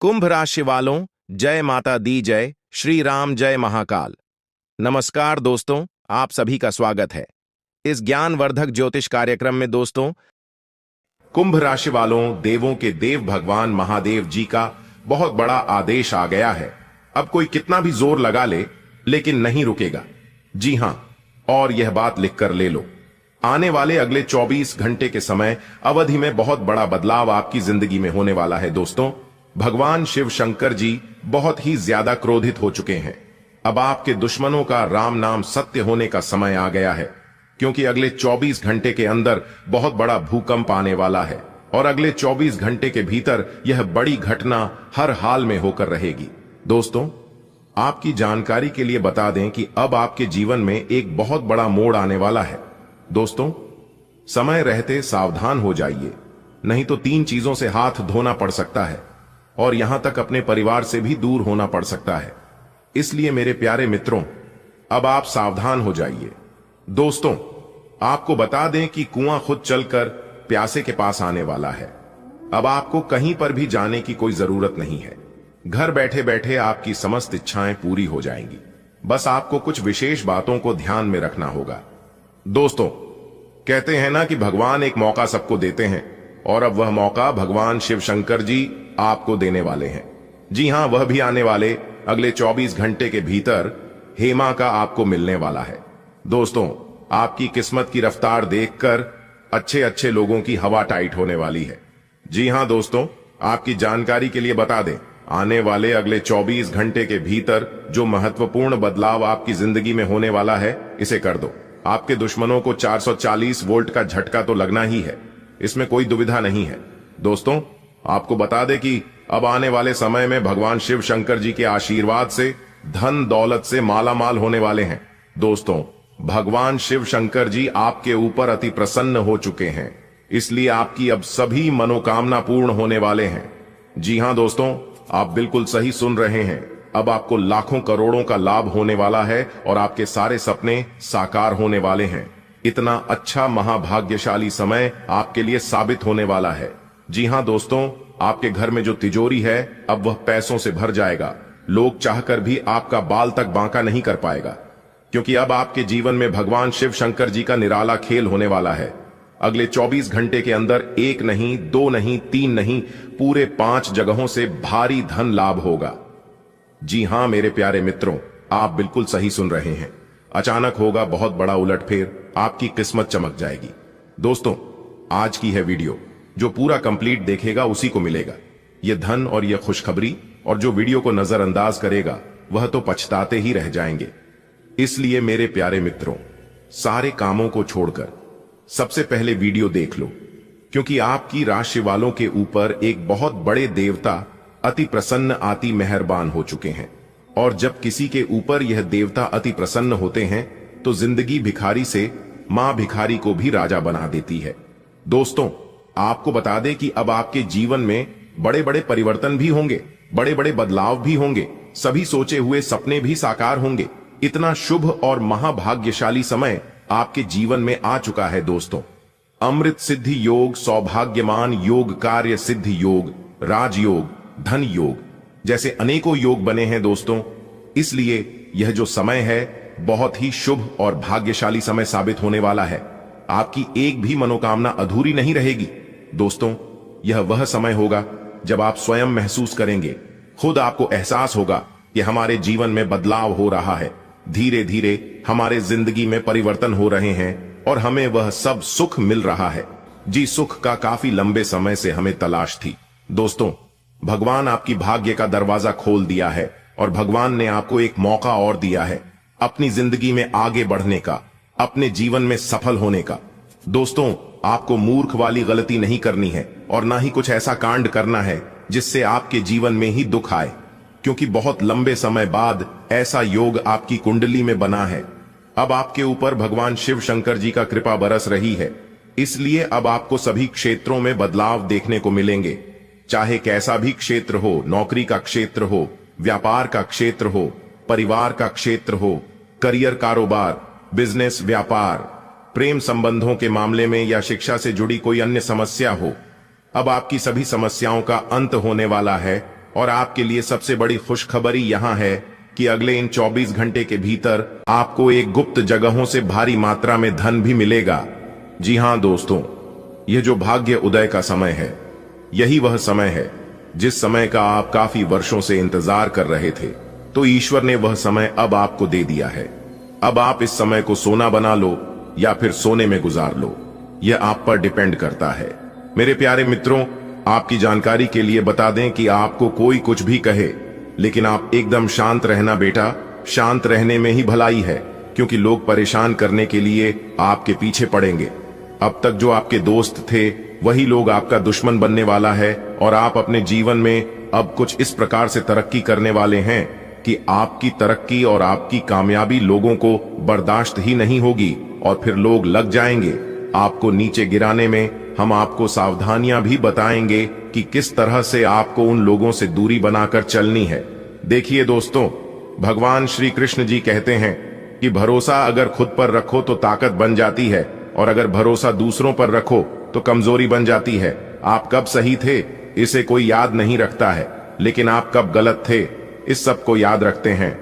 कुंभ राशि वालों, जय माता दी जय, श्री राम जय महाकाल। नमस्कार दोस्तों, आप सभी का स्वागत है इस ज्ञानवर्धक ज्योतिष कार्यक्रम में। दोस्तों, कुंभ राशि वालों, देवों के देव भगवान महादेव जी का बहुत बड़ा आदेश आ गया है। अब कोई कितना भी जोर लगा ले, लेकिन नहीं रुकेगा। जी हां, और यह बात लिखकर ले लो, आने वाले अगले 24 घंटे के समय अवधि में बहुत बड़ा बदलाव आपकी जिंदगी में होने वाला है। दोस्तों, भगवान शिव शंकर जी बहुत ही ज्यादा क्रोधित हो चुके हैं। अब आपके दुश्मनों का राम नाम सत्य होने का समय आ गया है, क्योंकि अगले 24 घंटे के अंदर बहुत बड़ा भूकंप आने वाला है और अगले 24 घंटे के भीतर यह बड़ी घटना हर हाल में होकर रहेगी। दोस्तों, आपकी जानकारी के लिए बता दें कि अब आपके जीवन में एक बहुत बड़ा मोड़ आने वाला है। दोस्तों, समय रहते सावधान हो जाइए, नहीं तो 3 चीजों से हाथ धोना पड़ सकता है और यहां तक अपने परिवार से भी दूर होना पड़ सकता है। इसलिए मेरे प्यारे मित्रों, अब आप सावधान हो जाइए। दोस्तों, आपको बता दें कि कुआं खुद चलकर प्यासे के पास आने वाला है। अब आपको कहीं पर भी जाने की कोई जरूरत नहीं है। घर बैठे बैठे आपकी समस्त इच्छाएं पूरी हो जाएंगी। बस आपको कुछ विशेष बातों को ध्यान में रखना होगा। दोस्तों, कहते हैं ना कि भगवान एक मौका सबको देते हैं, और अब वह मौका भगवान शिव शंकर जी आपको देने वाले हैं। जी हां, वह भी आने वाले अगले 24 घंटे के भीतर हेमा का आपको मिलने वाला है। दोस्तों, आपकी किस्मत की रफ्तार देखकर अच्छे अच्छे लोगों की हवा टाइट होने वाली है। जी हां दोस्तों, आपकी जानकारी के लिए बता दें, आने वाले अगले 24 घंटे के भीतर जो महत्वपूर्ण बदलाव आपकी जिंदगी में होने वाला है, इसे कर दो। आपके दुश्मनों को 440 वोल्ट का झटका तो लगना ही है, इसमें कोई दुविधा नहीं है। दोस्तों, आपको बता दें कि अब आने वाले समय में भगवान शिव शंकर जी के आशीर्वाद से धन दौलत से माला माल होने वाले हैं। दोस्तों, भगवान शिव शंकर जी आपके ऊपर अति प्रसन्न हो चुके हैं, इसलिए आपकी अब सभी मनोकामना पूर्ण होने वाले हैं। जी हां दोस्तों, आप बिल्कुल सही सुन रहे हैं। अब आपको लाखों करोड़ों का लाभ होने वाला है और आपके सारे सपने साकार होने वाले हैं। इतना अच्छा महाभाग्यशाली समय आपके लिए साबित होने वाला है। जी हां दोस्तों, आपके घर में जो तिजोरी है, अब वह पैसों से भर जाएगा। लोग चाहकर भी आपका बाल तक बांका नहीं कर पाएगा, क्योंकि अब आपके जीवन में भगवान शिव शंकर जी का निराला खेल होने वाला है। अगले 24 घंटे के अंदर 1 नहीं, 2 नहीं, 3 नहीं, पूरे 5 जगहों से भारी धन लाभ होगा। जी हां मेरे प्यारे मित्रों, आप बिल्कुल सही सुन रहे हैं। अचानक होगा बहुत बड़ा उलटफेर, आपकी किस्मत चमक जाएगी। दोस्तों, आज की है वीडियो, जो पूरा कंप्लीट देखेगा उसी को मिलेगा यह धन और यह खुशखबरी, और जो वीडियो को नजरअंदाज करेगा वह तो पछताते ही रह जाएंगे। इसलिए मेरे प्यारे मित्रों, सारे कामों को छोड़कर सबसे पहले वीडियो देख लो, क्योंकि आपकी राशि वालों के ऊपर एक बहुत बड़े देवता अति प्रसन्न अति मेहरबान हो चुके हैं। और जब किसी के ऊपर यह देवता अति प्रसन्न होते हैं तो जिंदगी भिखारी से मां भिखारी को भी राजा बना देती है। दोस्तों, आपको बता दें कि अब आपके जीवन में बड़े बड़े परिवर्तन भी होंगे, बड़े बड़े बदलाव भी होंगे, सभी सोचे हुए सपने भी साकार होंगे। इतना शुभ और महाभाग्यशाली समय आपके जीवन में आ चुका है। दोस्तों, अमृत सिद्धि योग, सौभाग्यमान योग, कार्य सिद्धि योग, राजयोग, धन योग जैसे अनेकों योग बने हैं। दोस्तों, इसलिए यह जो समय है बहुत ही शुभ और भाग्यशाली समय साबित होने वाला है। आपकी एक भी मनोकामना अधूरी नहीं रहेगी। दोस्तों, यह वह समय होगा जब आप स्वयं महसूस करेंगे, खुद आपको एहसास होगा कि हमारे जीवन में बदलाव हो रहा है। धीरे धीरे हमारे जिंदगी में परिवर्तन हो रहे हैं और हमें वह सब सुख मिल रहा है। जी, सुख का काफी लंबे समय से हमें तलाश थी। दोस्तों, भगवान आपकी भाग्य का दरवाजा खोल दिया है और भगवान ने आपको एक मौका और दिया है अपनी जिंदगी में आगे बढ़ने का, अपने जीवन में सफल होने का। दोस्तों, आपको मूर्ख वाली गलती नहीं करनी है और ना ही कुछ ऐसा कांड करना है जिससे आपके जीवन में ही दुख आए, क्योंकि बहुत लंबे समय बाद ऐसा योग आपकी कुंडली में बना है। अब आपके ऊपर भगवान शिव शंकर जी का कृपा बरस रही है, इसलिए अब आपको सभी क्षेत्रों में बदलाव देखने को मिलेंगे। चाहे कैसा भी क्षेत्र हो, नौकरी का क्षेत्र हो, व्यापार का क्षेत्र हो, परिवार का क्षेत्र हो, करियर, कारोबार, बिजनेस, व्यापार, प्रेम संबंधों के मामले में या शिक्षा से जुड़ी कोई अन्य समस्या हो, अब आपकी सभी समस्याओं का अंत होने वाला है और आपके लिए सबसे बड़ी खुशखबरी यहां है कि अगले इन 24 घंटे के भीतर आपको एक गुप्त जगहों से भारी मात्रा में धन भी मिलेगा। जी हां दोस्तों, यह जो भाग्य उदय का समय है, यही वह समय है जिस समय का आप काफी वर्षों से इंतजार कर रहे थे। तो ईश्वर ने वह समय अब आपको दे दिया है। अब आप इस समय को सोना बना लो या फिर सोने में गुजार लो, यह आप पर डिपेंड करता है। मेरे प्यारे मित्रों, आपकी जानकारी के लिए बता दें कि आपको कोई कुछ भी कहे, लेकिन आप एकदम शांत रहना बेटा। शांत रहने में ही भलाई है, क्योंकि लोग परेशान करने के लिए आपके पीछे पड़ेंगे। अब तक जो आपके दोस्त थे वही लोग आपका दुश्मन बनने वाला है, और आप अपने जीवन में अब कुछ इस प्रकार से तरक्की करने वाले हैं कि आपकी तरक्की और आपकी कामयाबी लोगों को बर्दाश्त ही नहीं होगी, और फिर लोग लग जाएंगे आपको नीचे गिराने में। हम आपको सावधानियां भी बताएंगे कि किस तरह से आपको उन लोगों से दूरी बनाकर चलनी है। देखिए दोस्तों, भगवान श्री कृष्ण जी कहते हैं कि भरोसा अगर खुद पर रखो तो ताकत बन जाती है, और अगर भरोसा दूसरों पर रखो तो कमजोरी बन जाती है। आप कब सही थे इसे कोई याद नहीं रखता है, लेकिन आप कब गलत थे इस सब को याद रखते हैं।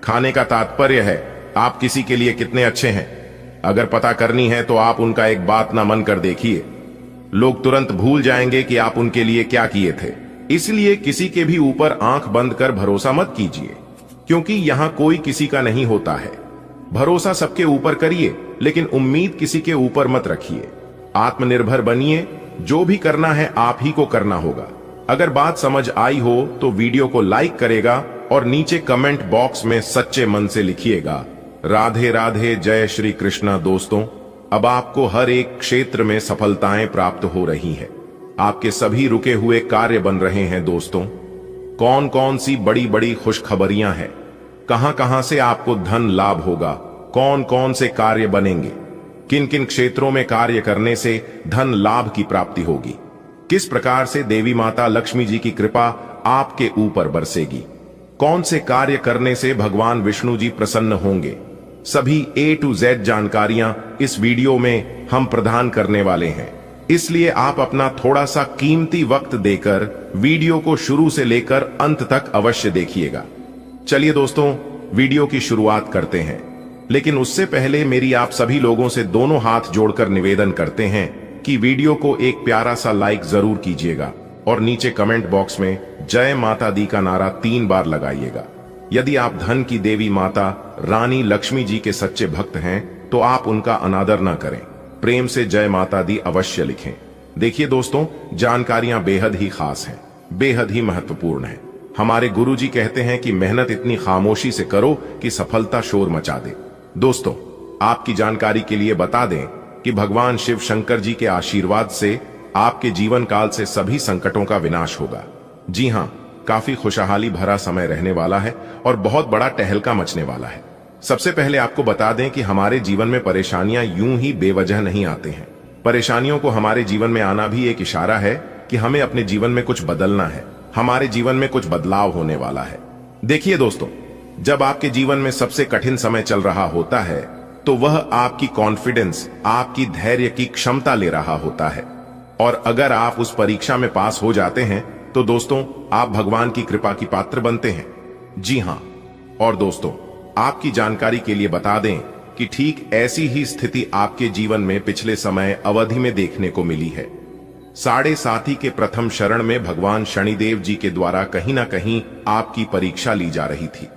खाने का तात्पर्य है आप किसी के लिए कितने अच्छे हैं। अगर पता करनी है तो आप उनका एक बात ना मन कर देखिए, लोग तुरंत भूल जाएंगे कि आप उनके लिए क्या किए थे। इसलिए किसी के भी ऊपर आंख बंद कर भरोसा मत कीजिए, क्योंकि यहां कोई किसी का नहीं होता है। भरोसा सबके ऊपर करिए, लेकिन उम्मीद किसी के ऊपर मत रखिए। आत्मनिर्भर बनिए, जो भी करना है आप ही को करना होगा। अगर बात समझ आई हो तो वीडियो को लाइक करेगा और नीचे कमेंट बॉक्स में सच्चे मन से लिखिएगा राधे राधे, जय श्री कृष्णा। दोस्तों, अब आपको हर एक क्षेत्र में सफलताएं प्राप्त हो रही हैं। आपके सभी रुके हुए कार्य बन रहे हैं। दोस्तों, कौन कौन सी बड़ी बड़ी खुशखबरियां हैं, कहां कहां से आपको धन लाभ होगा, कौन कौन से कार्य बनेंगे, किन किन क्षेत्रों में कार्य करने से धन लाभ की प्राप्ति होगी, किस प्रकार से देवी माता लक्ष्मी जी की कृपा आपके ऊपर बरसेगी, कौन से कार्य करने से भगवान विष्णु जी प्रसन्न होंगे, सभी A to Z जानकारियां इस वीडियो में हम प्रदान करने वाले हैं। इसलिए आप अपना थोड़ा सा कीमती वक्त देकर वीडियो को शुरू से लेकर अंत तक अवश्य देखिएगा। चलिए दोस्तों, वीडियो की शुरुआत करते हैं, लेकिन उससे पहले मेरी आप सभी लोगों से दोनों हाथ जोड़कर निवेदन करते हैं कि वीडियो को एक प्यारा सा लाइक जरूर कीजिएगा और नीचे कमेंट बॉक्स में जय माता दी का नारा 3 बार लगाइएगा। यदि आप धन की देवी माता रानी लक्ष्मी जी के सच्चे भक्त हैं तो आप उनका अनादर न करें, प्रेम से जय माता दी अवश्य लिखें। देखिए दोस्तों, जानकारियां बेहद ही खास हैं, बेहद ही महत्वपूर्ण हैं। हमारे गुरुजी कहते हैं कि मेहनत इतनी खामोशी से करो कि सफलता शोर मचा दे। दोस्तों, आपकी जानकारी के लिए बता दें कि भगवान शिव शंकर जी के आशीर्वाद से आपके जीवन काल से सभी संकटों का विनाश होगा। जी हां, काफी खुशहाली भरा समय रहने वाला है और बहुत बड़ा टहलका मचने वाला है। सबसे पहले आपको बता दें कि हमारे जीवन में परेशानियां यूं ही बेवजह नहीं आते हैं। परेशानियों को हमारे जीवन में आना भी एक इशारा है कि हमें अपने जीवन में कुछ बदलना है, हमारे जीवन में कुछ बदलाव होने वाला है। देखिए दोस्तों, जब आपके जीवन में सबसे कठिन समय चल रहा होता है तो वह आपकी कॉन्फिडेंस, आपकी धैर्य की क्षमता ले रहा होता है, और अगर आप उस परीक्षा में पास हो जाते हैं तो दोस्तों आप भगवान की कृपा की पात्र बनते हैं। जी हां, और दोस्तों आपकी जानकारी के लिए बता दें कि ठीक ऐसी ही स्थिति आपके जीवन में पिछले समय अवधि में देखने को मिली है। 7.5 के प्रथम शरण में भगवान शनिदेव जी के द्वारा कहीं ना कहीं आपकी परीक्षा ली जा रही थी।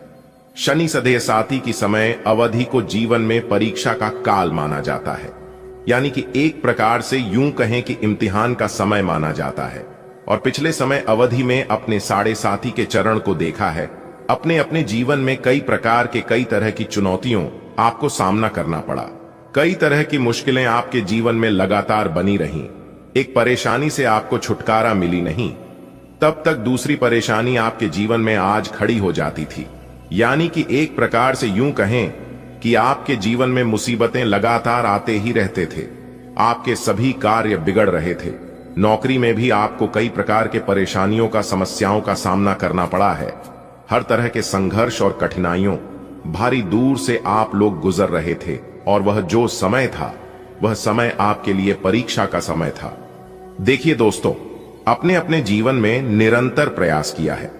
शनि 7.5 की समय अवधि को जीवन में परीक्षा का काल माना जाता है, यानी कि एक प्रकार से यूं कहें कि इम्तिहान का समय माना जाता है। और पिछले समय अवधि में अपने 7.5 के चरण को देखा है। अपने अपने जीवन में कई प्रकार के कई तरह की चुनौतियों आपको सामना करना पड़ा, कई तरह की मुश्किलें आपके जीवन में लगातार बनी रहीं। एक परेशानी से आपको छुटकारा मिली नहीं, तब तक दूसरी परेशानी आपके जीवन में आज खड़ी हो जाती थी। यानी कि एक प्रकार से यूं कहें कि आपके जीवन में मुसीबतें लगातार आते ही रहते थे। आपके सभी कार्य बिगड़ रहे थे। नौकरी में भी आपको कई प्रकार के परेशानियों का, समस्याओं का सामना करना पड़ा है। हर तरह के संघर्ष और कठिनाइयों भारी दूर से आप लोग गुजर रहे थे, और वह जो समय था वह समय आपके लिए परीक्षा का समय था। देखिए दोस्तों, अपने अपने जीवन में निरंतर प्रयास किया है,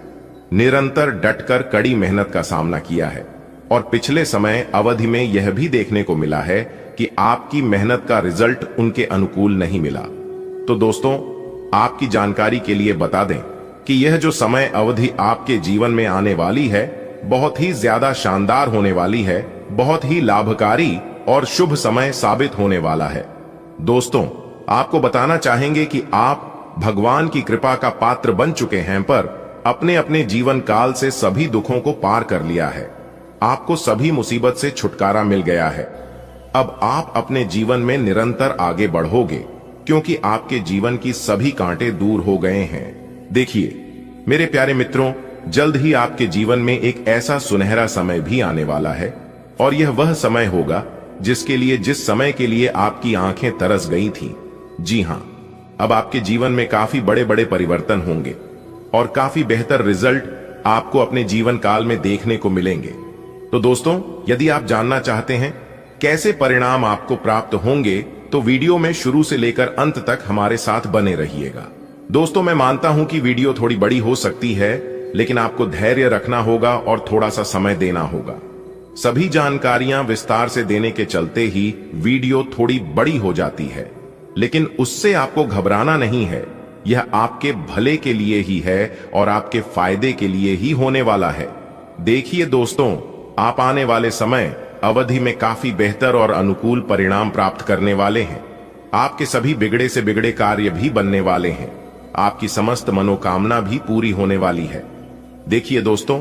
निरंतर डटकर कड़ी मेहनत का सामना किया है और पिछले समय अवधि में यह भी देखने को मिला है कि आपकी मेहनत का रिजल्ट उनके अनुकूल नहीं मिला। तो दोस्तों, आपकी जानकारी के लिए बता दें कि यह जो समय अवधि आपके जीवन में आने वाली है बहुत ही ज्यादा शानदार होने वाली है, बहुत ही लाभकारी और शुभ समय साबित होने वाला है। दोस्तों, आपको बताना चाहेंगे कि आप भगवान की कृपा का पात्र बन चुके हैं, पर अपने अपने जीवन काल से सभी दुखों को पार कर लिया है। आपको सभी मुसीबत से छुटकारा मिल गया है। अब आप अपने जीवन में निरंतर आगे बढ़ोगे क्योंकि आपके जीवन की सभी कांटे दूर हो गए हैं। देखिए मेरे प्यारे मित्रों, जल्द ही आपके जीवन में एक ऐसा सुनहरा समय भी आने वाला है और यह वह समय होगा जिस समय के लिए आपकी आंखें तरस गई थीं। जी हां, अब आपके जीवन में काफी बड़े बड़े परिवर्तन होंगे और काफी बेहतर रिजल्ट आपको अपने जीवन काल में देखने को मिलेंगे। तो दोस्तों, यदि आप जानना चाहते हैं कैसे परिणाम आपको प्राप्त होंगे तो वीडियो में शुरू से लेकर अंत तक हमारे साथ बने रहिएगा। दोस्तों, मैं मानता हूं कि वीडियो थोड़ी बड़ी हो सकती है, लेकिन आपको धैर्य रखना होगा और थोड़ा सा समय देना होगा। सभी जानकारियां विस्तार से देने के चलते ही वीडियो थोड़ी बड़ी हो जाती है, लेकिन उससे आपको घबराना नहीं है। यह आपके भले के लिए ही है और आपके फायदे के लिए ही होने वाला है। देखिए दोस्तों, आप आने वाले समय अवधि में काफी बेहतर और अनुकूल परिणाम प्राप्त करने वाले हैं। आपके सभी बिगड़े से बिगड़े कार्य भी बनने वाले हैं। आपकी समस्त मनोकामना भी पूरी होने वाली है। देखिए दोस्तों,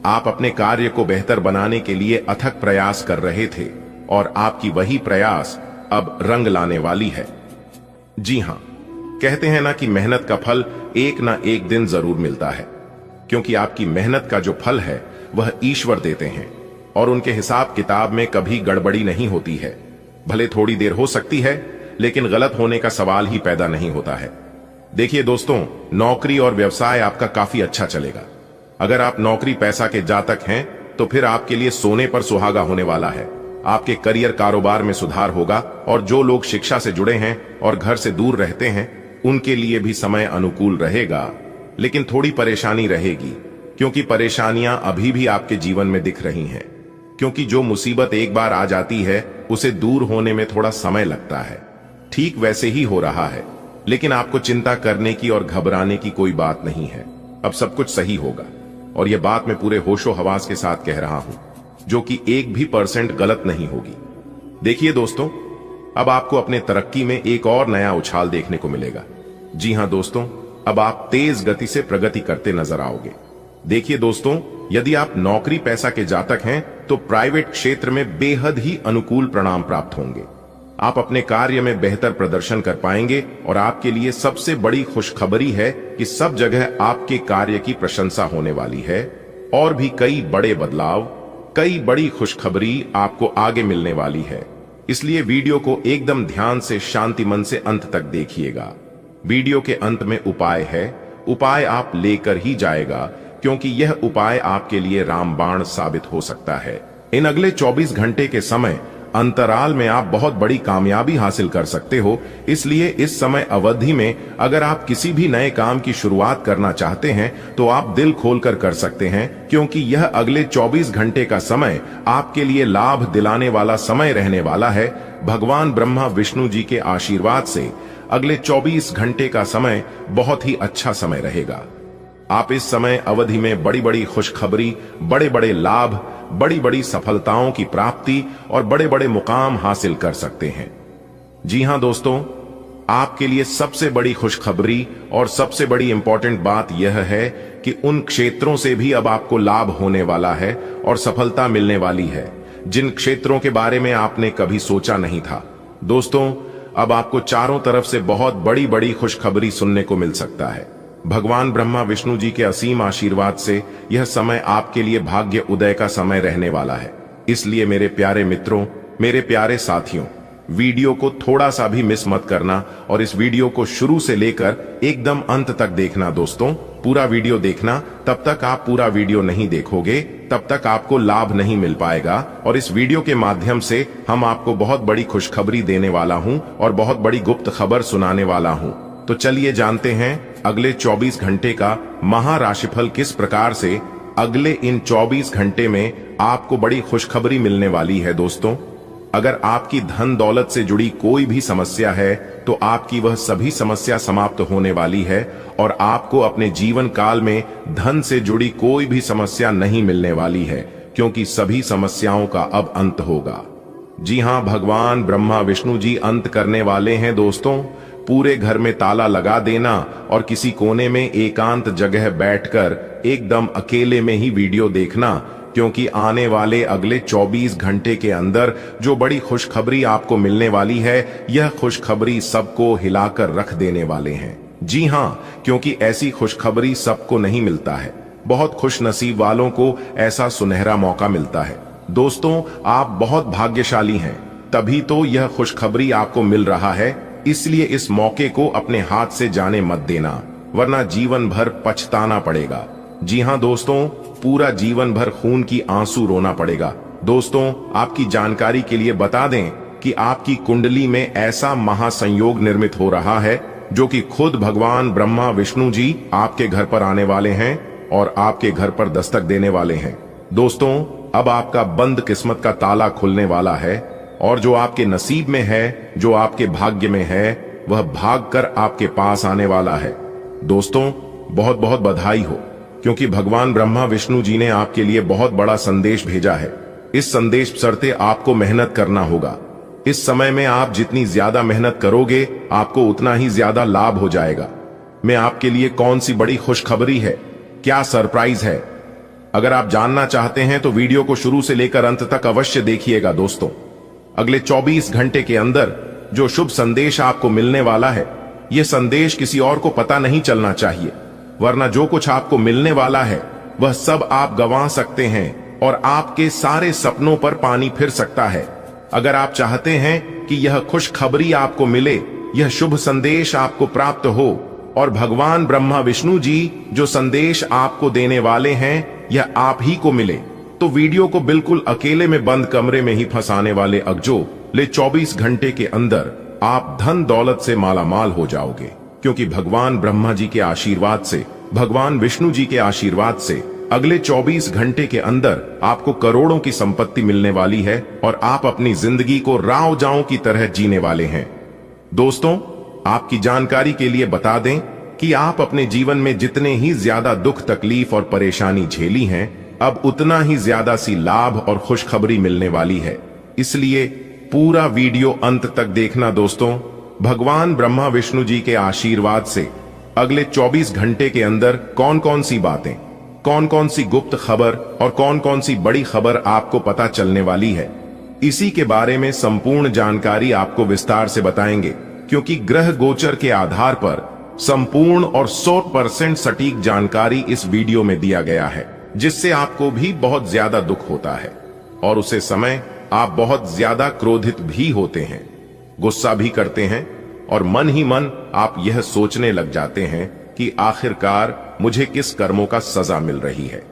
आप अपने कार्य को बेहतर बनाने के लिए अथक प्रयास कर रहे थे और आपकी वही प्रयास अब रंग लाने वाली है। जी हां, कहते हैं ना कि मेहनत का फल एक ना एक दिन जरूर मिलता है, क्योंकि आपकी मेहनत का जो फल है वह ईश्वर देते हैं और उनके हिसाब किताब में कभी गड़बड़ी नहीं होती है। भले थोड़ी देर हो सकती है, लेकिन गलत होने का सवाल ही पैदा नहीं होता है। देखिए दोस्तों, नौकरी और व्यवसाय आपका काफी अच्छा चलेगा। अगर आप नौकरी पैसा के जातक हैं तो फिर आपके लिए सोने पर सुहागा होने वाला है। आपके करियर कारोबार में सुधार होगा और जो लोग शिक्षा से जुड़े हैं और घर से दूर रहते हैं उनके लिए भी समय अनुकूल रहेगा, लेकिन थोड़ी परेशानी रहेगी, क्योंकि परेशानियां अभी भी आपके जीवन में दिख रही हैं। क्योंकि जो मुसीबत एक बार आ जाती है उसे दूर होने में थोड़ा समय लगता है। ठीक वैसे ही हो रहा है, लेकिन आपको चिंता करने की और घबराने की कोई बात नहीं है। अब सब कुछ सही होगा और यह बात मैं पूरे होशो हवास के साथ कह रहा हूं, जो कि 1% गलत नहीं होगी। देखिए दोस्तों, अब आपको अपने तरक्की में एक और नया उछाल देखने को मिलेगा। जी हां दोस्तों, अब आप तेज गति से प्रगति करते नजर आओगे। देखिए दोस्तों, यदि आप नौकरी पैसा के जातक हैं तो प्राइवेट क्षेत्र में बेहद ही अनुकूल परिणाम प्राप्त होंगे। आप अपने कार्य में बेहतर प्रदर्शन कर पाएंगे और आपके लिए सबसे बड़ी खुशखबरी है कि सब जगह आपके कार्य की प्रशंसा होने वाली है और भी कई बड़े बदलाव, कई बड़ी खुशखबरी आपको आगे मिलने वाली है। इसलिए वीडियो को एकदम ध्यान से शांति मन से अंत तक देखिएगा। वीडियो के अंत में उपाय है, उपाय आप लेकर ही जाएगा, क्योंकि यह उपाय आपके लिए रामबाण साबित हो सकता है। इन अगले 24 घंटे के समय अंतराल में आप बहुत बड़ी कामयाबी हासिल कर सकते हो। इसलिए इस समय अवधि में अगर आप किसी भी नए काम की शुरुआत करना चाहते हैं तो आप दिल खोलकर कर सकते हैं, क्योंकि यह अगले 24 घंटे का समय आपके लिए लाभ दिलाने वाला समय रहने वाला है। भगवान ब्रह्मा विष्णु जी के आशीर्वाद से अगले 24 घंटे का समय बहुत ही अच्छा समय रहेगा। आप इस समय अवधि में बड़ी बड़ी खुशखबरी, बड़े बड़े लाभ, बड़ी बड़ी सफलताओं की प्राप्ति और बड़े बड़े मुकाम हासिल कर सकते हैं। जी हां दोस्तों, आपके लिए सबसे बड़ी खुशखबरी और सबसे बड़ी इंपॉर्टेंट बात यह है कि उन क्षेत्रों से भी अब आपको लाभ होने वाला है और सफलता मिलने वाली है जिन क्षेत्रों के बारे में आपने कभी सोचा नहीं था। दोस्तों, अब आपको चारों तरफ से बहुत बड़ी बड़ी खुशखबरी सुनने को मिल सकता है। भगवान ब्रह्मा विष्णु जी के असीम आशीर्वाद से यह समय आपके लिए भाग्य उदय का समय रहने वाला है। इसलिए मेरे प्यारे मित्रों, मेरे प्यारे साथियों, वीडियो को थोड़ा सा भी मिस मत करना और इस वीडियो को शुरू से लेकर एकदम अंत तक देखना। दोस्तों, पूरा वीडियो देखना। तब तक आप पूरा वीडियो नहीं देखोगे तब तक आपको लाभ नहीं मिल पाएगा। और इस वीडियो के माध्यम से हम आपको बहुत बड़ी खुशखबरी देने वाला हूं और बहुत बड़ी गुप्त खबर सुनाने वाला हूं। तो चलिए जानते हैं अगले 24 घंटे का महाराशिफल किस प्रकार से अगले इन 24 घंटे में आपको बड़ी खुशखबरी मिलने वाली है। दोस्तों, अगर आपकी धन दौलत से जुड़ी कोई भी समस्या है तो आपकी वह सभी समस्या समाप्त होने वाली है और आपको अपने जीवन काल में धन से जुड़ी कोई भी समस्या नहीं मिलने वाली है, क्योंकि सभी समस्याओं का अब अंत होगा। जी हां, भगवान ब्रह्मा विष्णु जी अंत करने वाले हैं। दोस्तों, पूरे घर में ताला लगा देना और किसी कोने में एकांत जगह बैठकर एकदम अकेले में ही वीडियो देखना, क्योंकि आने वाले अगले 24 घंटे के अंदर जो बड़ी खुशखबरी आपको मिलने वाली है, यह खुशखबरी सबको हिलाकर रख देने वाले हैं। जी हां, क्योंकि ऐसी खुशखबरी सबको नहीं मिलता है, बहुत खुश नसीब वालों को ऐसा सुनहरा मौका मिलता है। दोस्तों, आप बहुत भाग्यशाली हैं, तभी तो यह खुशखबरी आपको मिल रहा है। इसलिए इस मौके को अपने हाथ से जाने मत देना, वरना जीवन भर पछताना पड़ेगा। जी हां दोस्तों, पूरा जीवन भर खून की आंसू रोना पड़ेगा। दोस्तों, आपकी जानकारी के लिए बता दें कि आपकी कुंडली में ऐसा महासंयोग निर्मित हो रहा है जो कि खुद भगवान ब्रह्मा विष्णु जी आपके घर पर आने वाले हैं और आपके घर पर दस्तक देने वाले हैं। दोस्तों, अब आपका बंद किस्मत का ताला खुलने वाला है और जो आपके नसीब में है, जो आपके भाग्य में है, वह भागकर आपके पास आने वाला है। दोस्तों, बहुत बहुत बधाई हो, क्योंकि भगवान ब्रह्मा विष्णु जी ने आपके लिए बहुत बड़ा संदेश भेजा है। इस संदेश बशर्ते आपको मेहनत करना होगा। इस समय में आप जितनी ज्यादा मेहनत करोगे, आपको उतना ही ज्यादा लाभ हो जाएगा। मैं आपके लिए कौन सी बड़ी खुशखबरी है, क्या सरप्राइज है, अगर आप जानना चाहते हैं तो वीडियो को शुरू से लेकर अंत तक अवश्य देखिएगा। दोस्तों, अगले 24 घंटे के अंदर जो शुभ संदेश आपको मिलने वाला है, यह संदेश किसी और को पता नहीं चलना चाहिए, वरना जो कुछ आपको मिलने वाला है वह सब आप गंवा सकते हैं और आपके सारे सपनों पर पानी फिर सकता है। अगर आप चाहते हैं कि यह खुशखबरी आपको मिले, यह शुभ संदेश आपको प्राप्त हो और भगवान ब्रह्मा विष्णु जी जो संदेश आपको देने वाले हैं यह आप ही को मिले, तो वीडियो को बिल्कुल अकेले में बंद कमरे में ही फंसाने वाले अगले 24 घंटे के अंदर आप धन दौलत से मालामाल हो जाओगे, क्योंकि भगवान ब्रह्मा जी के आशीर्वाद से, भगवान विष्णु जी के आशीर्वाद से अगले 24 घंटे के अंदर आपको करोड़ों की संपत्ति मिलने वाली है और आप अपनी जिंदगी को राव जाओं की तरह जीने वाले हैं। दोस्तों, आपकी जानकारी के लिए बता दें कि आप अपने जीवन में जितने ही ज्यादा दुख तकलीफ और परेशानी झेली हैं, अब उतना ही ज्यादा सी लाभ और खुशखबरी मिलने वाली है। इसलिए पूरा वीडियो अंत तक देखना। दोस्तों, भगवान ब्रह्मा विष्णु जी के आशीर्वाद से अगले 24 घंटे के अंदर कौन कौन सी बातें, कौन कौन सी गुप्त खबर और कौन कौन सी बड़ी खबर आपको पता चलने वाली है, इसी के बारे में संपूर्ण जानकारी आपको विस्तार से बताएंगे, क्योंकि ग्रह गोचर के आधार पर संपूर्ण और 100% सटीक जानकारी इस वीडियो में दिया गया है, जिससे आपको भी बहुत ज्यादा दुख होता है और उसे समय आप बहुत ज्यादा क्रोधित भी होते हैं, गुस्सा भी करते हैं और मन ही मन आप यह सोचने लग जाते हैं कि आखिरकार मुझे किस कर्मों का सजा मिल रही है।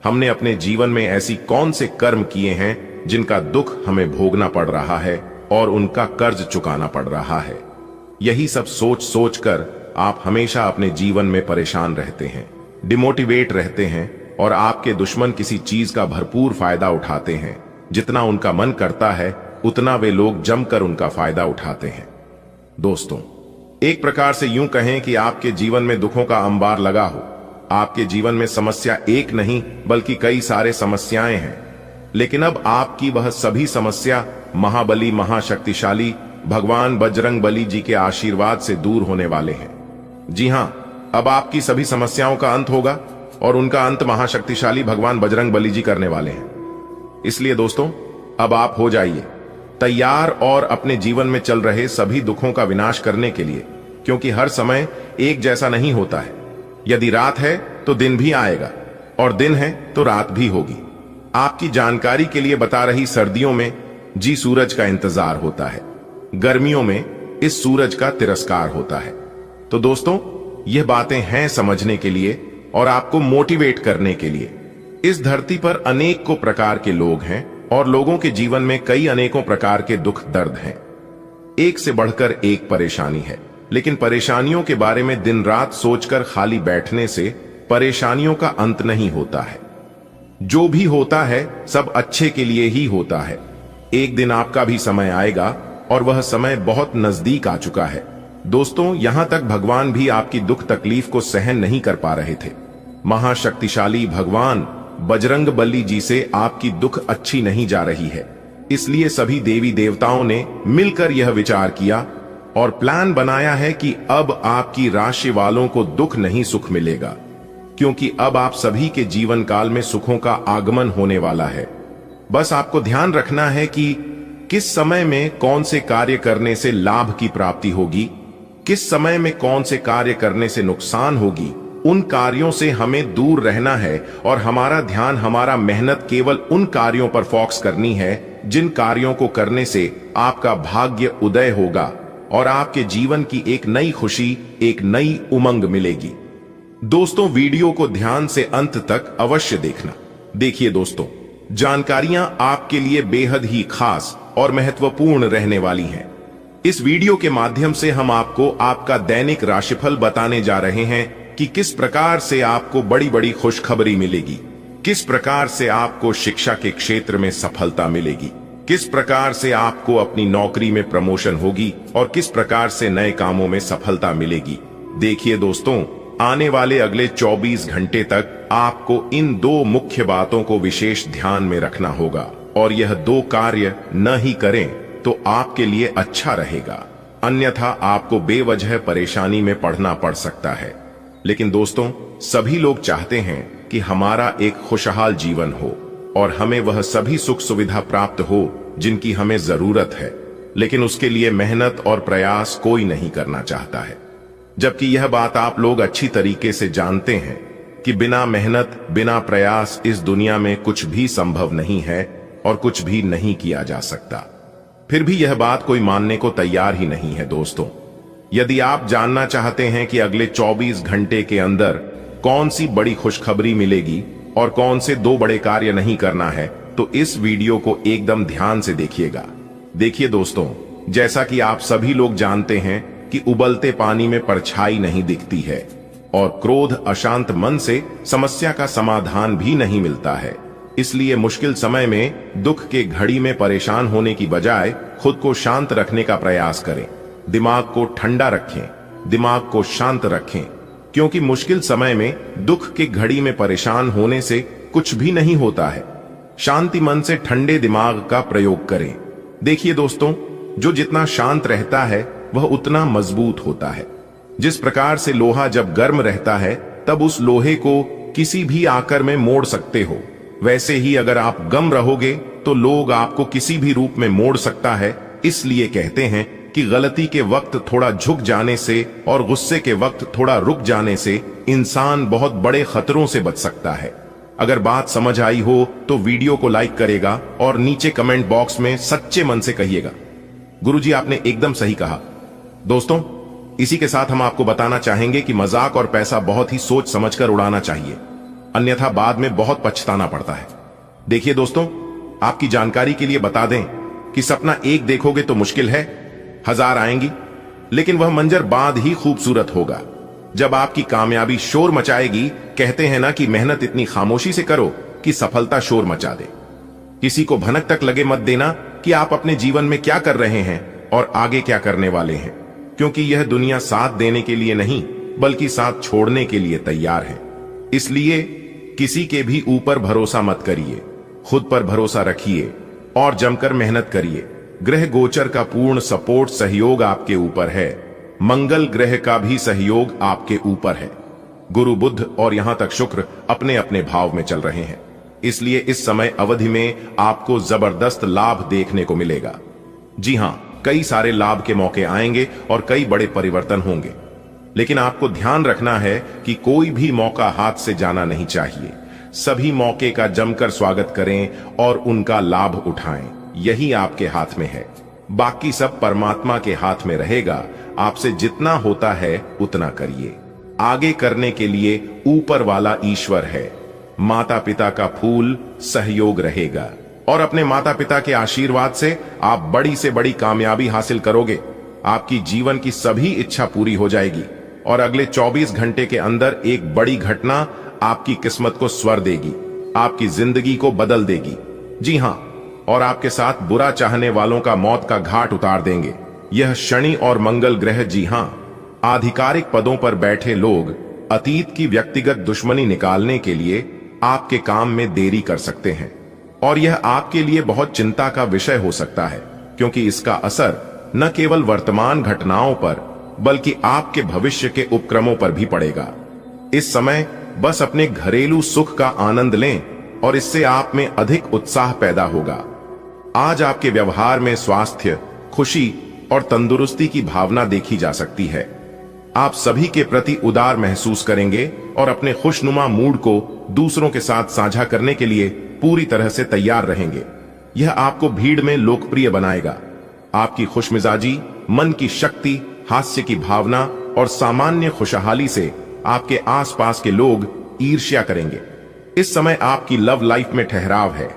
हमने अपने जीवन में ऐसी कौन से कर्म किए हैं जिनका दुख हमें भोगना पड़ रहा है और उनका कर्ज चुकाना पड़ रहा है। यही सब सोच सोच कर आप हमेशा अपने जीवन में परेशान रहते हैं, डिमोटिवेट रहते हैं और आपके दुश्मन किसी चीज का भरपूर फायदा उठाते हैं। जितना उनका मन करता है उतना वे लोग जमकर उनका फायदा उठाते हैं। दोस्तों, एक प्रकार से यूं कहें कि आपके जीवन में दुखों का अंबार लगा हो। आपके जीवन में समस्या एक नहीं बल्कि कई सारे समस्याएं हैं, लेकिन अब आपकी वह सभी समस्या महाबली महाशक्तिशाली भगवान बजरंग बली जी के आशीर्वाद से दूर होने वाले हैं। जी हां, अब आपकी सभी समस्याओं का अंत होगा और उनका अंत महाशक्तिशाली भगवान बजरंग बली जी करने वाले हैं। इसलिए दोस्तों, अब आप हो जाइए तैयार और अपने जीवन में चल रहे सभी दुखों का विनाश करने के लिए, क्योंकि हर समय एक जैसा नहीं होता है। यदि रात है तो दिन भी आएगा और दिन है तो रात भी होगी। आपकी जानकारी के लिए बता रही, सर्दियों में जी सूरज का इंतजार होता है, गर्मियों में इस सूरज का तिरस्कार होता है। तो दोस्तों, यह बातें हैं समझने के लिए और आपको मोटिवेट करने के लिए। इस धरती पर अनेकों प्रकार के लोग हैं और लोगों के जीवन में कई अनेकों प्रकार के दुख दर्द हैं। एक से बढ़कर एक परेशानी है, लेकिन परेशानियों के बारे में दिन रात सोचकर खाली बैठने से परेशानियों का अंत नहीं होता है। जो भी होता है सब अच्छे के लिए ही होता है। एक दिन आपका भी समय आएगा और वह समय बहुत नजदीक आ चुका है। दोस्तों, यहां तक भगवान भी आपकी दुख तकलीफ को सहन नहीं कर पा रहे थे। महाशक्तिशाली भगवान बजरंगबली जी से आपकी दुख अच्छी नहीं जा रही है। इसलिए सभी देवी देवताओं ने मिलकर यह विचार किया और प्लान बनाया है कि अब आपकी राशि वालों को दुख नहीं सुख मिलेगा, क्योंकि अब आप सभी के जीवन काल में सुखों का आगमन होने वाला है। बस आपको ध्यान रखना है कि किस समय में कौन से कार्य करने से लाभ की प्राप्ति होगी, किस समय में कौन से कार्य करने से नुकसान होगी। उन कार्यों से हमें दूर रहना है और हमारा ध्यान, हमारा मेहनत केवल उन कार्यों पर फोकस करनी है जिन कार्यों को करने से आपका भाग्य उदय होगा और आपके जीवन की एक नई खुशी, एक नई उमंग मिलेगी। दोस्तों, वीडियो को ध्यान से अंत तक अवश्य देखना। देखिए दोस्तों, जानकारियां आपके लिए बेहद ही खास और महत्वपूर्ण रहने वाली हैं। इस वीडियो के माध्यम से हम आपको आपका दैनिक राशिफल बताने जा रहे हैं कि किस प्रकार से आपको बड़ी बड़ी खुशखबरी मिलेगी, किस प्रकार से आपको शिक्षा के क्षेत्र में सफलता मिलेगी, किस प्रकार से आपको अपनी नौकरी में प्रमोशन होगी और किस प्रकार से नए कामों में सफलता मिलेगी। देखिए दोस्तों, आने वाले अगले 24 घंटे तक आपको इन दो मुख्य बातों को विशेष ध्यान में रखना होगा और यह दो कार्य न ही करें तो आपके लिए अच्छा रहेगा, अन्यथा आपको बेवजह परेशानी में पड़ना पड़ सकता है। लेकिन दोस्तों, सभी लोग चाहते हैं कि हमारा एक खुशहाल जीवन हो और हमें वह सभी सुख सुविधा प्राप्त हो जिनकी हमें जरूरत है, लेकिन उसके लिए मेहनत और प्रयास कोई नहीं करना चाहता है। जबकि यह बात आप लोग अच्छी तरीके से जानते हैं कि बिना मेहनत, बिना प्रयास इस दुनिया में कुछ भी संभव नहीं है और कुछ भी नहीं किया जा सकता। फिर भी यह बात कोई मानने को तैयार ही नहीं है। दोस्तों, यदि आप जानना चाहते हैं कि अगले 24 घंटे के अंदर कौन सी बड़ी खुशखबरी मिलेगी और कौन से दो बड़े कार्य नहीं करना है, तो इस वीडियो को एकदम ध्यान से देखिएगा। देखिए दोस्तों, जैसा कि आप सभी लोग जानते हैं कि उबलते पानी में परछाई नहीं दिखती है और क्रोध, अशांत मन से समस्या का समाधान भी नहीं मिलता है। इसलिए मुश्किल समय में, दुख के घड़ी में परेशान होने की बजाय खुद को शांत रखने का प्रयास करें। दिमाग को ठंडा रखें, दिमाग को शांत रखें, क्योंकि मुश्किल समय में, दुख की घड़ी में परेशान होने से कुछ भी नहीं होता है। शांति मन से ठंडे दिमाग का प्रयोग करें। देखिए दोस्तों, जो जितना शांत रहता है वह उतना मजबूत होता है। जिस प्रकार से लोहा जब गर्म रहता है तब उस लोहे को किसी भी आकर में मोड़ सकते हो, वैसे ही अगर आप गम रहोगे तो लोग आपको किसी भी रूप में मोड़ सकता है। इसलिए कहते हैं कि गलती के वक्त थोड़ा झुक जाने से और गुस्से के वक्त थोड़ा रुक जाने से इंसान बहुत बड़े खतरों से बच सकता है। अगर बात समझ आई हो तो वीडियो को लाइक करेगा और नीचे कमेंट बॉक्स में सच्चे मन से कहिएगा, गुरुजी आपने एकदम सही कहा। दोस्तों, इसी के साथ हम आपको बताना चाहेंगे कि मजाक और पैसा बहुत ही सोच समझकर उड़ाना चाहिए, अन्यथा बाद में बहुत पछताना पड़ता है। देखिए दोस्तों, आपकी जानकारी के लिए बता दें कि सपना एक देखोगे तो मुश्किल है, 1000 आएंगी, लेकिन वह मंजर बाद ही खूबसूरत होगा जब आपकी कामयाबी शोर मचाएगी। कहते हैं ना कि मेहनत इतनी खामोशी से करो कि सफलता शोर मचा दे। किसी को भनक तक लगे मत देना कि आप अपने जीवन में क्या कर रहे हैं और आगे क्या करने वाले हैं, क्योंकि यह दुनिया साथ देने के लिए नहीं बल्कि साथ छोड़ने के लिए तैयार है। इसलिए किसी के भी ऊपर भरोसा मत करिए, खुद पर भरोसा रखिए और जमकर मेहनत करिए। ग्रह गोचर का पूर्ण सपोर्ट, सहयोग आपके ऊपर है। मंगल ग्रह का भी सहयोग आपके ऊपर है। गुरु, बुध और यहां तक शुक्र अपने अपने भाव में चल रहे हैं। इसलिए इस समय अवधि में आपको जबरदस्त लाभ देखने को मिलेगा। जी हां, कई सारे लाभ के मौके आएंगे और कई बड़े परिवर्तन होंगे, लेकिन आपको ध्यान रखना है कि कोई भी मौका हाथ से जाना नहीं चाहिए। सभी मौके का जमकर स्वागत करें और उनका लाभ उठाएं। यही आपके हाथ में है, बाकी सब परमात्मा के हाथ में रहेगा। आपसे जितना होता है उतना करिए। आगे करने के लिए ऊपर वाला ईश्वर है। माता पिता का फूल सहयोग रहेगा और अपने माता पिता के आशीर्वाद से आप बड़ी से बड़ी कामयाबी हासिल करोगे। आपकी जीवन की सभी इच्छा पूरी हो जाएगी और अगले 24 घंटे के अंदर एक बड़ी घटना आपकी किस्मत को स्वर देगी, आपकी जिंदगी को बदल देगी। जी हां, और आपके साथ बुरा चाहने वालों का मौत का घाट उतार देंगे। यह शनि और मंगल ग्रह, जी हां, आधिकारिक पदों पर बैठे लोग अतीत की व्यक्तिगत दुश्मनी निकालने के लिए आपके काम में देरी कर सकते हैं और यह आपके लिए बहुत चिंता का विषय हो सकता है, क्योंकि इसका असर न केवल वर्तमान घटनाओं पर बल्कि आपके भविष्य के उपक्रमों पर भी पड़ेगा। इस समय बस अपने घरेलू सुख का आनंद लें और इससे आप में अधिक उत्साह पैदा होगा। आज आपके व्यवहार में स्वास्थ्य, खुशी और तंदुरुस्ती की भावना देखी जा सकती है। आप सभी के प्रति उदार महसूस करेंगे और अपने खुशनुमा मूड को दूसरों के साथ साझा करने के लिए पूरी तरह से तैयार रहेंगे। यह आपको भीड़ में लोकप्रिय बनाएगा। आपकी खुशमिजाजी, मन की शक्ति, हास्य की भावना और सामान्य खुशहाली से आपके आसपास के लोग ईर्ष्या करेंगे। इस समय आपकी लव लाइफ में ठहराव है,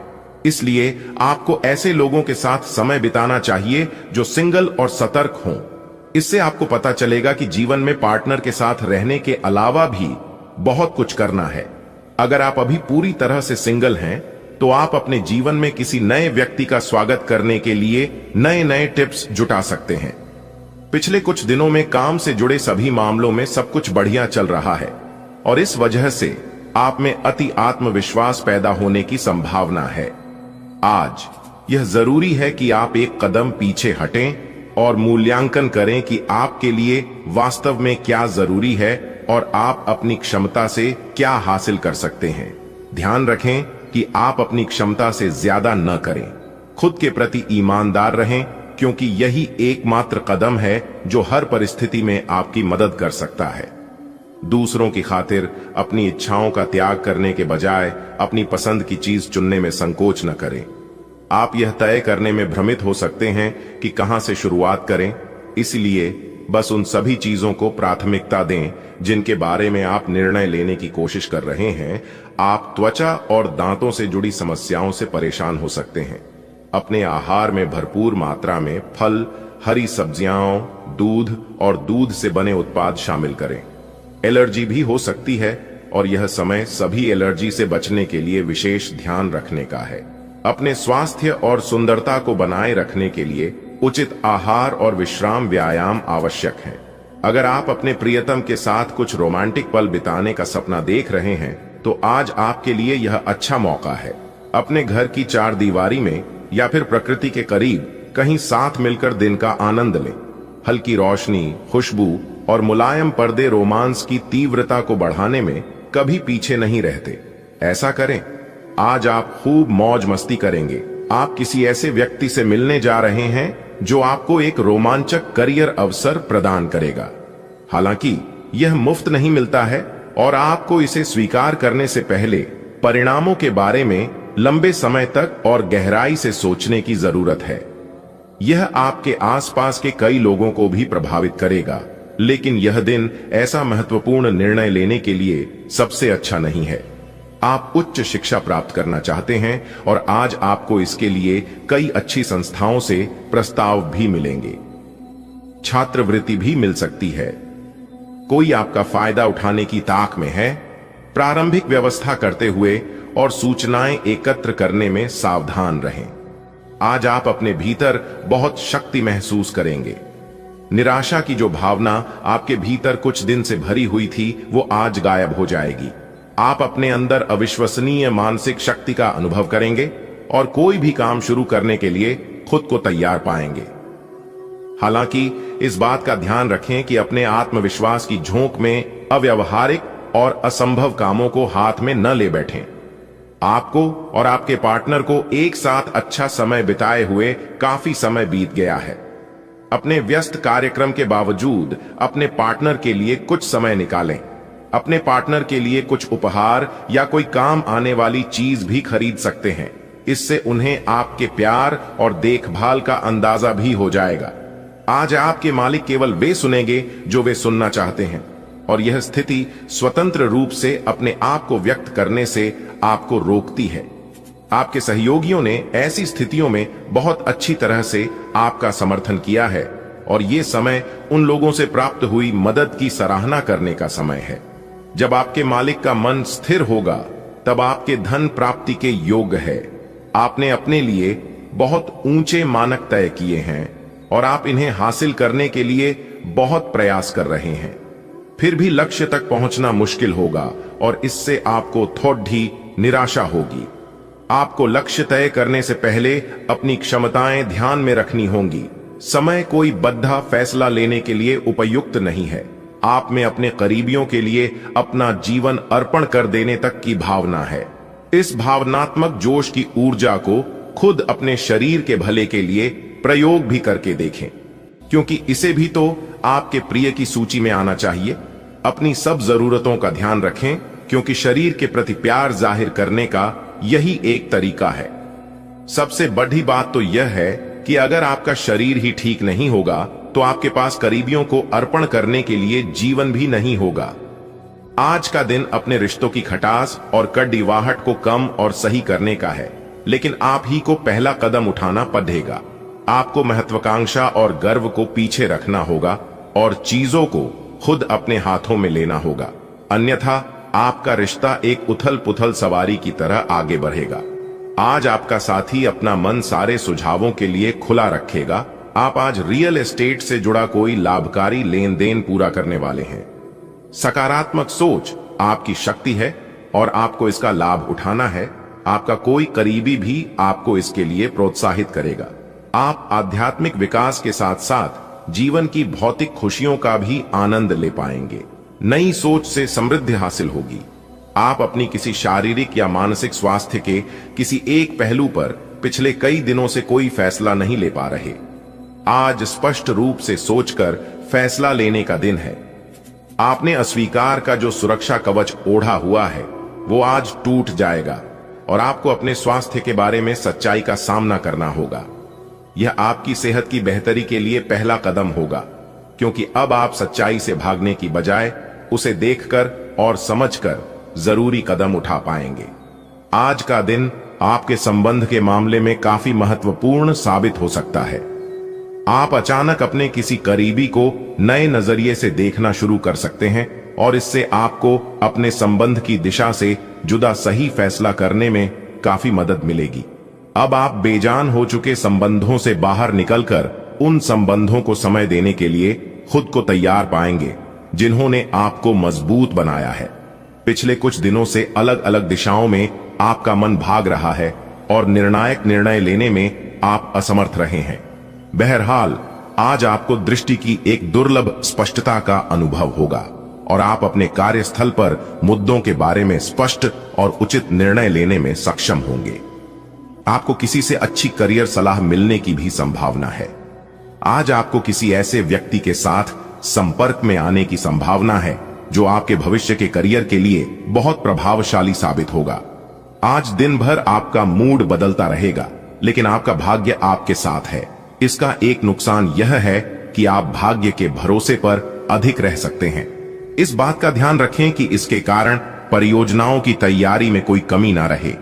इसलिए आपको ऐसे लोगों के साथ समय बिताना चाहिए जो सिंगल और सतर्क हों। इससे आपको पता चलेगा कि जीवन में पार्टनर के साथ रहने के अलावा भी बहुत कुछ करना है। अगर आप अभी पूरी तरह से सिंगल हैं, तो आप अपने जीवन में किसी नए व्यक्ति का स्वागत करने के लिए नए नए टिप्स जुटा सकते हैं। पिछले कुछ दिनों में काम से जुड़े सभी मामलों में सब कुछ बढ़िया चल रहा है और इस वजह से आप में अति आत्मविश्वास पैदा होने की संभावना है। आज यह जरूरी है कि आप एक कदम पीछे हटें और मूल्यांकन करें कि आपके लिए वास्तव में क्या जरूरी है और आप अपनी क्षमता से क्या हासिल कर सकते हैं। ध्यान रखें कि आप अपनी क्षमता से ज्यादा न करें। खुद के प्रति ईमानदार रहें, क्योंकि यही एकमात्र कदम है जो हर परिस्थिति में आपकी मदद कर सकता है। दूसरों की खातिर अपनी इच्छाओं का त्याग करने के बजाय अपनी पसंद की चीज चुनने में संकोच न करें। आप यह तय करने में भ्रमित हो सकते हैं कि कहां से शुरुआत करें, इसलिए बस उन सभी चीजों को प्राथमिकता दें जिनके बारे में आप निर्णय लेने की कोशिश कर रहे हैं। आप त्वचा और दांतों से जुड़ी समस्याओं से परेशान हो सकते हैं। अपने आहार में भरपूर मात्रा में फल, हरी सब्जियां, दूध और दूध से बने उत्पाद शामिल करें। एलर्जी भी हो सकती है और यह समय सभी एलर्जी से बचने के लिए विशेष ध्यान रखने का है। अपने स्वास्थ्य और सुंदरता को बनाए रखने के लिए उचित आहार और विश्राम व्यायाम आवश्यक है। अगर आप अपने प्रियतम के साथ कुछ रोमांटिक पल बिताने का सपना देख रहे हैं, तो आज आपके लिए यह अच्छा मौका है। अपने घर की चार दीवारी में या फिर प्रकृति के करीब कहीं साथ मिलकर दिन का आनंद लें। हल्की रोशनी, खुशबू और मुलायम पर्दे रोमांस की तीव्रता को बढ़ाने में कभी पीछे नहीं रहते। ऐसा करें। आज आप खूब मौज मस्ती करेंगे। आप किसी ऐसे व्यक्ति से मिलने जा रहे हैं जो आपको एक रोमांचक करियर अवसर प्रदान करेगा। हालांकि यह मुफ्त नहीं मिलता है और आपको इसे स्वीकार करने से पहले परिणामों के बारे में लंबे समय तक और गहराई से सोचने की जरूरत है। यह आपके आसपास के कई लोगों को भी प्रभावित करेगा, लेकिन यह दिन ऐसा महत्वपूर्ण निर्णय लेने के लिए सबसे अच्छा नहीं है। आप उच्च शिक्षा प्राप्त करना चाहते हैं और आज आपको इसके लिए कई अच्छी संस्थाओं से प्रस्ताव भी मिलेंगे। छात्रवृत्ति भी मिल सकती है। कोई आपका फायदा उठाने की ताक में है। प्रारंभिक व्यवस्था करते हुए और सूचनाएं एकत्र करने में सावधान रहें। आज आप अपने भीतर बहुत शक्ति महसूस करेंगे। निराशा की जो भावना आपके भीतर कुछ दिन से भरी हुई थी, वो आज गायब हो जाएगी। आप अपने अंदर अविश्वसनीय मानसिक शक्ति का अनुभव करेंगे और कोई भी काम शुरू करने के लिए खुद को तैयार पाएंगे। हालांकि इस बात का ध्यान रखें कि अपने आत्मविश्वास की झोंक में अव्यावहारिक और असंभव कामों को हाथ में न ले बैठें। आपको और आपके पार्टनर को एक साथ अच्छा समय बिताए हुए काफी समय बीत गया है। अपने व्यस्त कार्यक्रम के बावजूद अपने पार्टनर के लिए कुछ समय निकालें। अपने पार्टनर के लिए कुछ उपहार या कोई काम आने वाली चीज भी खरीद सकते हैं। इससे उन्हें आपके प्यार और देखभाल का अंदाजा भी हो जाएगा। आज आपके मालिक केवल वे सुनेंगे जो वे सुनना चाहते हैं और यह स्थिति स्वतंत्र रूप से अपने आप को व्यक्त करने से आपको रोकती है। आपके सहयोगियों ने ऐसी स्थितियों में बहुत अच्छी तरह से आपका समर्थन किया है और ये समय उन लोगों से प्राप्त हुई मदद की सराहना करने का समय है। जब आपके मालिक का मन स्थिर होगा तब आपके धन प्राप्ति के योग्य है। आपने अपने लिए बहुत ऊंचे मानक तय किए हैं और आप इन्हें हासिल करने के लिए बहुत प्रयास कर रहे हैं। फिर भी लक्ष्य तक पहुंचना मुश्किल होगा और इससे आपको थोड़ी निराशा होगी। आपको लक्ष्य तय करने से पहले अपनी क्षमताएं ध्यान में रखनी होंगी। समय कोई बद्धा फैसला लेने के लिए उपयुक्त नहीं है। आप में अपने करीबियों के लिए अपना जीवन अर्पण कर देने तक की भावना है। इस भावनात्मक जोश की ऊर्जा को खुद अपने शरीर के भले के लिए प्रयोग भी करके देखें, क्योंकि इसे भी तो आपके प्रिय की सूची में आना चाहिए। अपनी सब जरूरतों का ध्यान रखें, क्योंकि शरीर के प्रति प्यार जाहिर करने का यही एक तरीका है। सबसे बड़ी बात तो यह है कि अगर आपका शरीर ही ठीक नहीं होगा तो आपके पास करीबियों को अर्पण करने के लिए जीवन भी नहीं होगा। आज का दिन अपने रिश्तों की खटास और कड़वाहट को कम और सही करने का है, लेकिन आप ही को पहला कदम उठाना पड़ेगा। आपको महत्वाकांक्षा और गर्व को पीछे रखना होगा और चीजों को खुद अपने हाथों में लेना होगा, अन्यथा आपका रिश्ता एक उथल पुथल सवारी की तरह आगे बढ़ेगा। आज आपका साथी अपना मन सारे सुझावों के लिए खुला रखेगा। आप आज रियल एस्टेट से जुड़ा कोई लाभकारी लेन देन पूरा करने वाले हैं। सकारात्मक सोच आपकी शक्ति है और आपको इसका लाभ उठाना है। आपका कोई करीबी भी आपको इसके लिए प्रोत्साहित करेगा। आप आध्यात्मिक विकास के साथ साथ जीवन की भौतिक खुशियों का भी आनंद ले पाएंगे। नई सोच से समृद्धि हासिल होगी। आप अपनी किसी शारीरिक या मानसिक स्वास्थ्य के किसी एक पहलू पर पिछले कई दिनों से कोई फैसला नहीं ले पा रहे। आज स्पष्ट रूप से सोचकर फैसला लेने का दिन है। आपने अस्वीकार का जो सुरक्षा कवच ओढ़ा हुआ है वो आज टूट जाएगा और आपको अपने स्वास्थ्य के बारे में सच्चाई का सामना करना होगा। यह आपकी सेहत की बेहतरी के लिए पहला कदम होगा, क्योंकि अब आप सच्चाई से भागने की बजाय उसे देखकर और समझकर जरूरी कदम उठा पाएंगे। आज का दिन आपके संबंध के मामले में काफी महत्वपूर्ण साबित हो सकता है। आप अचानक अपने किसी करीबी को नए नजरिए से देखना शुरू कर सकते हैं और इससे आपको अपने संबंध की दिशा से जुदा सही फैसला करने में काफी मदद मिलेगी। अब आप बेजान हो चुके संबंधों से बाहर निकलकर उन संबंधों को समय देने के लिए खुद को तैयार पाएंगे जिन्होंने आपको मजबूत बनाया है। पिछले कुछ दिनों से अलग अलग दिशाओं में आपका मन भाग रहा है और निर्णायक निर्णय लेने में आप असमर्थ रहे हैं। बहरहाल आज आपको दृष्टि की एक दुर्लभ स्पष्टता का अनुभव होगा और आप अपने कार्यस्थल पर मुद्दों के बारे में स्पष्ट और उचित निर्णय लेने में सक्षम होंगे। आपको किसी से अच्छी करियर सलाह मिलने की भी संभावना है। आज आपको किसी ऐसे व्यक्ति के साथ संपर्क में आने की संभावना है जो आपके भविष्य के करियर के लिए बहुत प्रभावशाली साबित होगा। आज दिन भर आपका मूड बदलता रहेगा, लेकिन आपका भाग्य आपके साथ है। इसका एक नुकसान यह है कि आप भाग्य के भरोसे पर अधिक रह सकते हैं। इस बात का ध्यान रखें कि इसके कारण परियोजनाओं की तैयारी में कोई कमी ना रहे।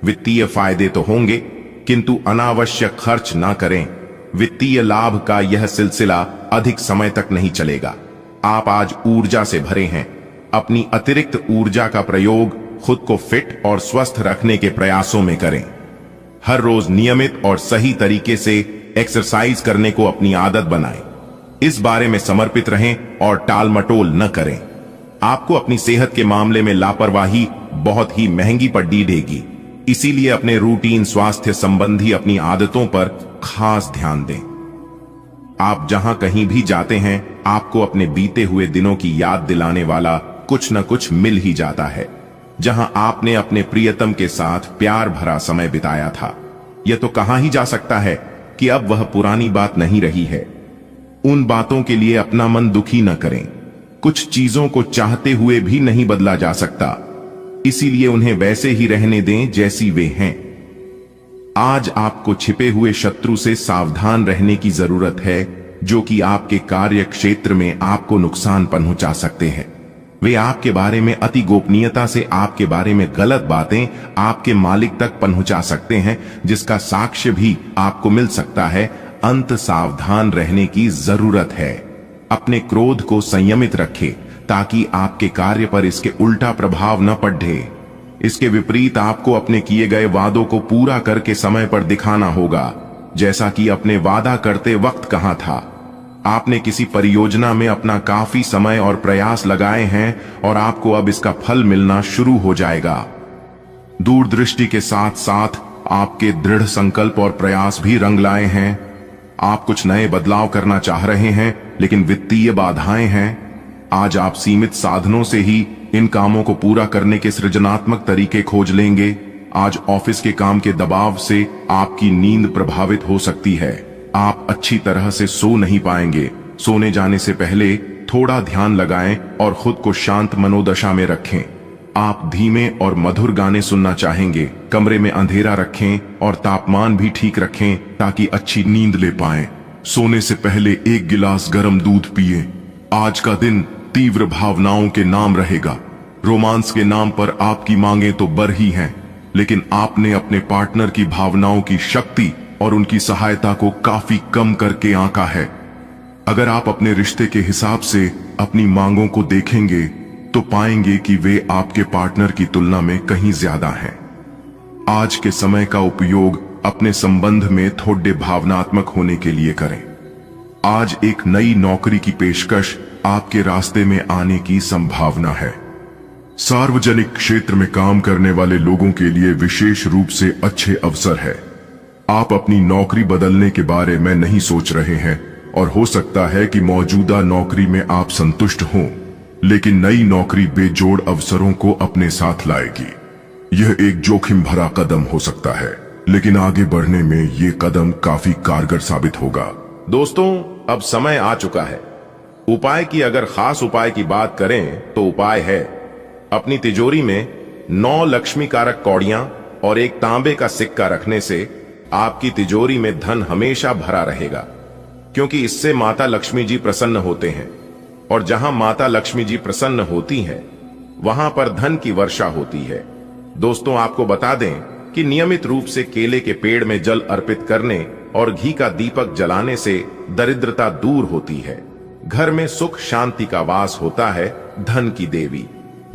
वित्तीय फायदे तो होंगे, किंतु अनावश्यक खर्च ना करें। वित्तीय लाभ का यह सिलसिला अधिक समय तक नहीं चलेगा। आप आज ऊर्जा से भरे हैं। अपनी अतिरिक्त ऊर्जा का प्रयोग खुद को फिट और स्वस्थ रखने के प्रयासों में करें। हर रोज नियमित और सही तरीके से एक्सरसाइज करने को अपनी आदत बनाएं। इस बारे में समर्पित रहें और टाल मटोल न करें। आपको अपनी सेहत के मामले में लापरवाही बहुत ही महंगी पड़ेगी, इसीलिए अपने रूटीन स्वास्थ्य संबंधी अपनी आदतों पर खास ध्यान दें। आप जहां कहीं भी जाते हैं, आपको अपने बीते हुए दिनों की याद दिलाने वाला कुछ न कुछ मिल ही जाता है, जहां आपने अपने प्रियतम के साथ प्यार भरा समय बिताया था। यह तो कहां ही जा सकता है कि अब वह पुरानी बात नहीं रही है। उन बातों के लिए अपना मन दुखी न करें। कुछ चीजों को चाहते हुए भी नहीं बदला जा सकता, इसीलिए उन्हें वैसे ही रहने दें जैसी वे हैं। आज आपको छिपे हुए शत्रु से सावधान रहने की जरूरत है, जो कि आपके कार्य क्षेत्र में आपको नुकसान पहुंचा सकते हैं। वे आपके बारे में अति गोपनीयता से आपके बारे में गलत बातें आपके मालिक तक पहुंचा सकते हैं, जिसका साक्ष्य भी आपको मिल सकता है अंत सावधान रहने की जरूरत है। अपने क्रोध को संयमित रखें ताकि आपके कार्य पर इसके उल्टा प्रभाव न पड़े। इसके विपरीत आपको अपने किए गए वादों को पूरा करके समय पर दिखाना होगा, जैसा कि अपने वादा करते वक्त कहा था। आपने किसी परियोजना में अपना काफी समय और प्रयास लगाए हैं और आपको अब इसका फल मिलना शुरू हो जाएगा। दूरदृष्टि के साथ साथ आपके दृढ़ संकल्प और प्रयास भी रंग लाए हैं। आप कुछ नए बदलाव करना चाह रहे हैं, लेकिन वित्तीय बाधाएं हैं। आज आप सीमित साधनों से ही इन कामों को पूरा करने के सृजनात्मक तरीके खोज लेंगे। आज ऑफिस के काम के दबाव से आपकी नींद प्रभावित हो सकती है। आप अच्छी तरह से सो नहीं पाएंगे। सोने जाने से पहले थोड़ा ध्यान लगाएं और खुद को शांत मनोदशा में रखें। आप धीमे और मधुर गाने सुनना चाहेंगे। कमरे में अंधेरा रखें और तापमान भी ठीक रखें ताकि अच्छी नींद ले पाएं। सोने से पहले 1 गिलास गर्म दूध पिए। आज का दिन तीव्र भावनाओं के नाम रहेगा। रोमांस के नाम पर आपकी मांगें तो बढ़ ही हैं, लेकिन आपने अपने पार्टनर की भावनाओं की शक्ति और उनकी सहायता को काफी कम करके आंका है। अगर आप अपने रिश्ते के हिसाब से अपनी मांगों को देखेंगे तो पाएंगे कि वे आपके पार्टनर की तुलना में कहीं ज्यादा हैं। आज के समय का उपयोग अपने संबंध में थोड़े भावनात्मक होने के लिए करें। आज एक नई नौकरी की पेशकश आपके रास्ते में आने की संभावना है। सार्वजनिक क्षेत्र में काम करने वाले लोगों के लिए विशेष रूप से अच्छे अवसर है। आप अपनी नौकरी बदलने के बारे में नहीं सोच रहे हैं और हो सकता है कि मौजूदा नौकरी में आप संतुष्ट हों, लेकिन नई नौकरी बेजोड़ अवसरों को अपने साथ लाएगी। यह एक जोखिम भरा कदम हो सकता है, लेकिन आगे बढ़ने में यह कदम काफी कारगर साबित होगा। दोस्तों, अब समय आ चुका है। उपाय की अगर खास उपाय की बात करें तो उपाय है अपनी तिजोरी में 9 लक्ष्मी कारक कौड़ियां और एक तांबे का सिक्का रखने से आपकी तिजोरी में धन हमेशा भरा रहेगा, क्योंकि इससे माता लक्ष्मी जी प्रसन्न होते हैं और जहां माता लक्ष्मी जी प्रसन्न होती हैं, वहां पर धन की वर्षा होती है। दोस्तों, आपको बता दें कि नियमित रूप से केले के पेड़ में जल अर्पित करने और घी का दीपक जलाने से दरिद्रता दूर होती है, घर में सुख शांति का वास होता है। धन की देवी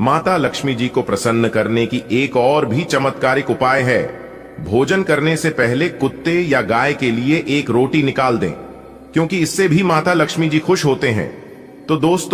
माता लक्ष्मी जी को प्रसन्न करने की एक और भी चमत्कारिक उपाय है। भोजन करने से पहले कुत्ते या गाय के लिए एक रोटी निकाल दें, क्योंकि इससे भी माता लक्ष्मी जी खुश होते हैं। तो दोस्तों,